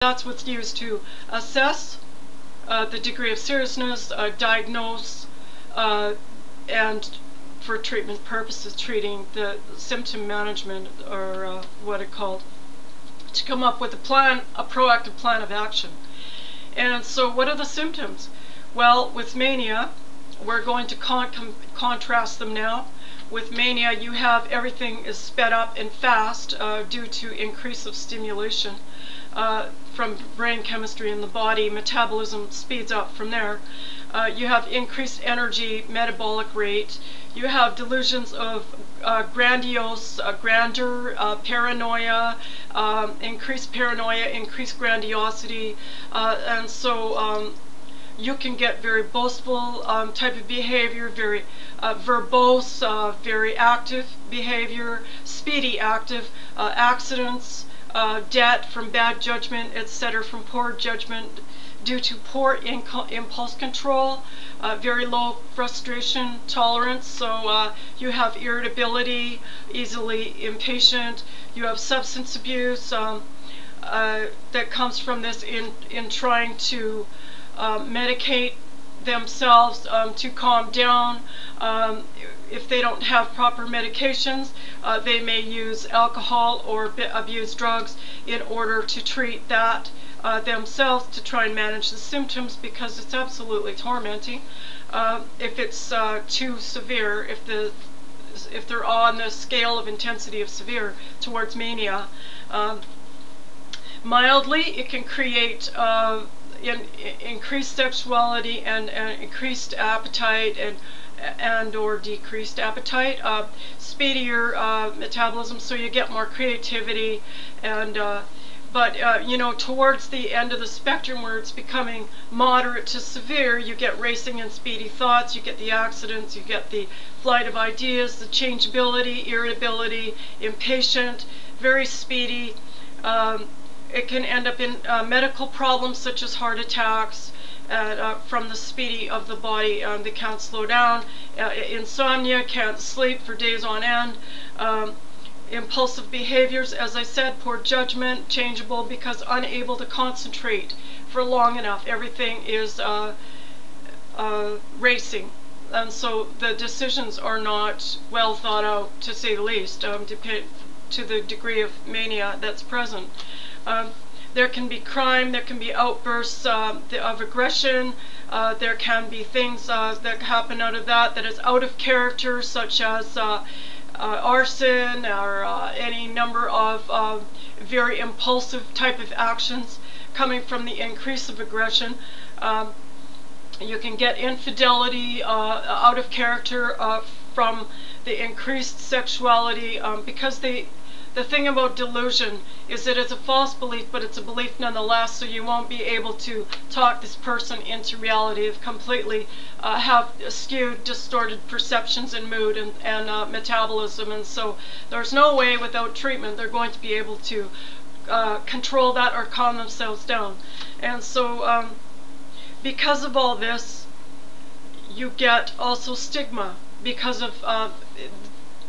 That's what's used to assess the degree of seriousness, diagnose, and for treatment purposes, treating the symptom management, or what it's called, to come up with a plan, a proactive plan of action. And so what are the symptoms? Well, with mania, we're going to contrast them now. With mania, you have everything is sped up and fast due to increase of stimulation from brain chemistry in the body. Metabolism speeds up from there. You have increased energy, metabolic rate. You have delusions of grandiose, grandeur, paranoia, increased grandiosity, and so you can get very boastful type of behavior, very verbose, very active behavior, speedy active, accidents, debt from bad judgment, etc., from poor judgment due to poor impulse control, very low frustration tolerance, so you have irritability, easily impatient, you have substance abuse that comes from this in trying to medicate themselves to calm down. If they don't have proper medications, they may use alcohol or abuse drugs in order to treat that themselves, to try and manage the symptoms, because it's absolutely tormenting. If it's too severe, if they're on the scale of intensity of severe towards mania, mildly it can create increased sexuality and increased appetite and or decreased appetite, speedier metabolism, so you get more creativity, and but you know, towards the end of the spectrum where it's becoming moderate to severe, you get racing and speedy thoughts, you get the accidents, you get the flight of ideas, the changeability, irritability, impatient, very speedy. It can end up in medical problems such as heart attacks from the speedy of the body. They can't slow down. Insomnia, can't sleep for days on end. Impulsive behaviors, as I said, poor judgment, changeable because unable to concentrate for long enough. Everything is racing. And so the decisions are not well thought out, to say the least, to the degree of mania that's present. There can be crime, there can be outbursts of aggression, there can be things that happen out of that is out of character, such as arson or any number of very impulsive type of actions coming from the increase of aggression. You can get infidelity out of character from the increased sexuality, because the thing about delusion is that it's a false belief, but it's a belief nonetheless, so you won't be able to talk this person into reality. Of completely have skewed, distorted perceptions and mood and metabolism, and so there's no way without treatment they're going to be able to control that or calm themselves down. And so because of all this, you get also stigma because of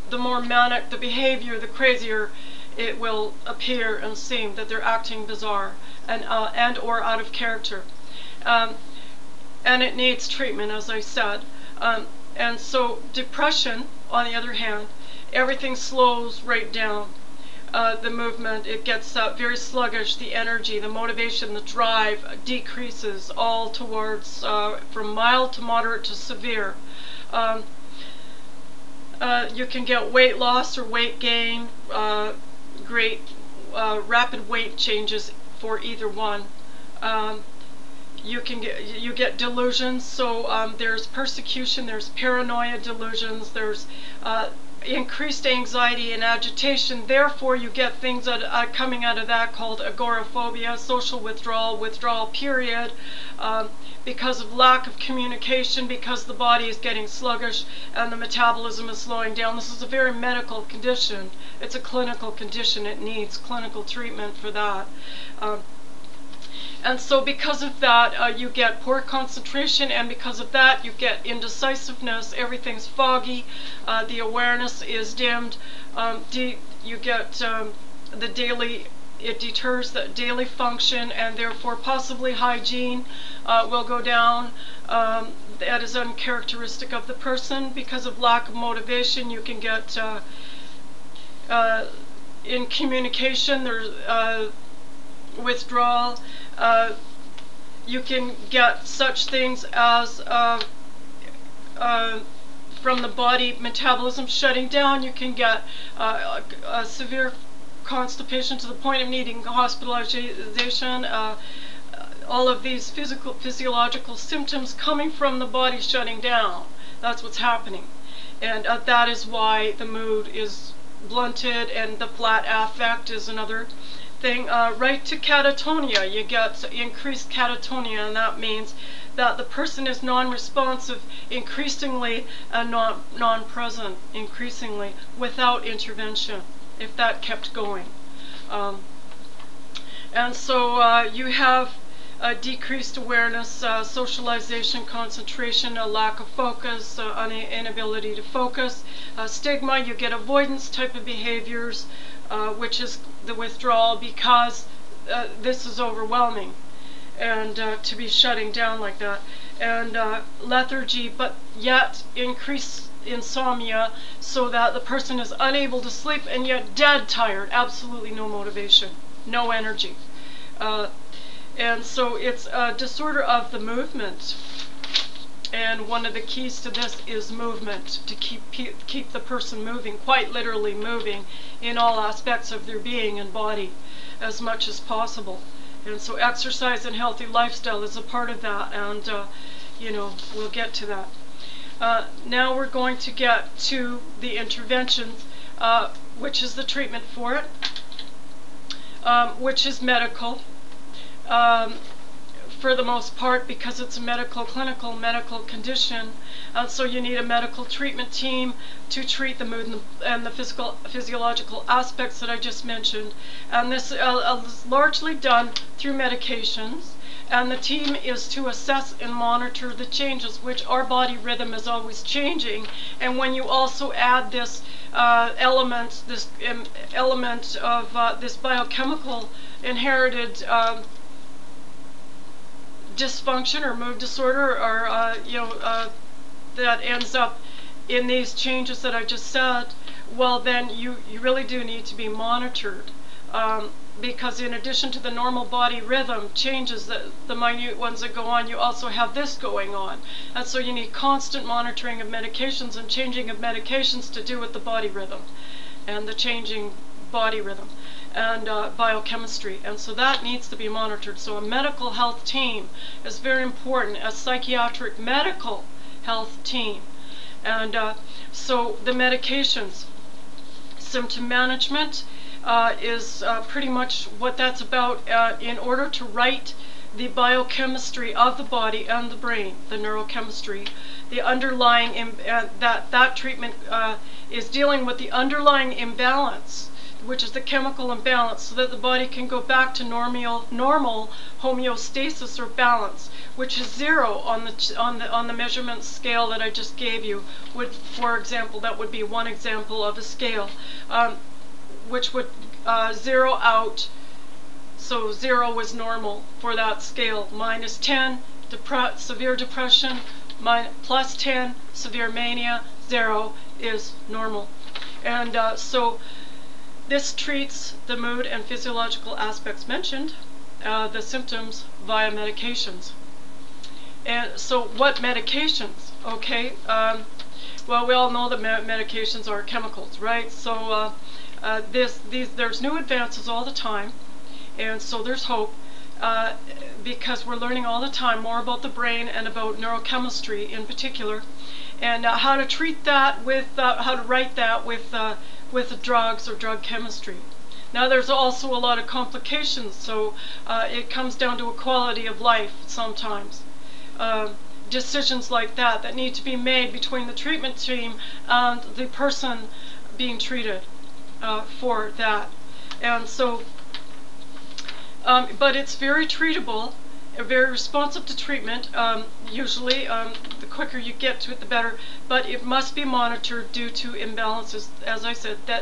the more manic the behavior, the crazier it will appear and seem that they're acting bizarre and or out of character. And it needs treatment, as I said. And so depression, on the other hand, everything slows right down. The movement, it gets very sluggish, the energy, the motivation, the drive decreases, all towards from mild to moderate to severe. You can get weight loss or weight gain, great rapid weight changes for either one. You get delusions, so there's persecution, there's paranoia delusions, there's increased anxiety and agitation. Therefore, you get things that coming out of that called agoraphobia, social withdrawal period, because of lack of communication, because the body is getting sluggish and the metabolism is slowing down. This is a very medical condition. It's a clinical condition. It needs clinical treatment for that. And so because of that, you get poor concentration, and because of that, you get indecisiveness. Everything's foggy. The awareness is dimmed. You get the daily it deters the daily function, and therefore possibly hygiene will go down. That is uncharacteristic of the person. Because of lack of motivation, you can get in communication, there's withdrawal. You can get such things as from the body metabolism shutting down. You can get a severe constipation to the point of needing hospitalization. All of these physiological symptoms coming from the body shutting down. That's what's happening. And that is why the mood is blunted, and the flat affect is another thing. Right to catatonia, you get increased catatonia, and that means that the person is non-responsive increasingly and non-present increasingly without intervention, if that kept going. And so you have decreased awareness, socialization, concentration, a lack of focus, inability to focus. Stigma, you get avoidance type of behaviors, which is the withdrawal, because this is overwhelming, and to be shutting down like that. And lethargy, but yet increased insomnia, so that the person is unable to sleep and yet dead tired, absolutely no motivation, no energy. And so it's a disorder of the movement. And one of the keys to this is movement, to keep the person moving, quite literally moving in all aspects of their being and body as much as possible. And so exercise and healthy lifestyle is a part of that, and we'll get to that. Now we're going to get to the interventions, which is the treatment for it, which is medical. For the most part, because it's a clinical medical condition, so you need a medical treatment team to treat the mood and the physiological aspects that I just mentioned. And this is largely done through medications, and the team is to assess and monitor the changes, which our body rhythm is always changing. And when you also add this element of this biochemical inherited dysfunction or mood disorder, or that ends up in these changes that I just said, well, then you really do need to be monitored, because in addition to the normal body rhythm changes, the minute ones that go on, you also have this going on. And so you need constant monitoring of medications and changing of medications to do with the body rhythm and the changing body rhythm and biochemistry. And so that needs to be monitored. So a medical health team is very important, a psychiatric medical health team. And so the medications, symptom management is pretty much what that's about, in order to right the biochemistry of the body and the brain, the neurochemistry, the underlying, that treatment is dealing with the underlying imbalance, which is the chemical imbalance, so that the body can go back to normal homeostasis or balance, which is 0 on the measurement scale that I just gave you. For example, that would be one example of a scale, which would 0 out. So 0 was normal for that scale. -10, severe depression. +10, severe mania. 0 is normal. And so this treats the mood and physiological aspects mentioned, the symptoms, via medications. And so what medications? Okay, well, we all know that medications are chemicals, right? So there's new advances all the time, and so there's hope, because we're learning all the time more about the brain and about neurochemistry in particular, and how to treat that with, how to write that with drugs or drug chemistry. Now there's also a lot of complications, so it comes down to a quality of life sometimes. Decisions like that need to be made between the treatment team and the person being treated for that. And so, but it's very treatable, very responsive to treatment. Usually, the quicker you get to it, the better. But it must be monitored due to imbalances, as I said, that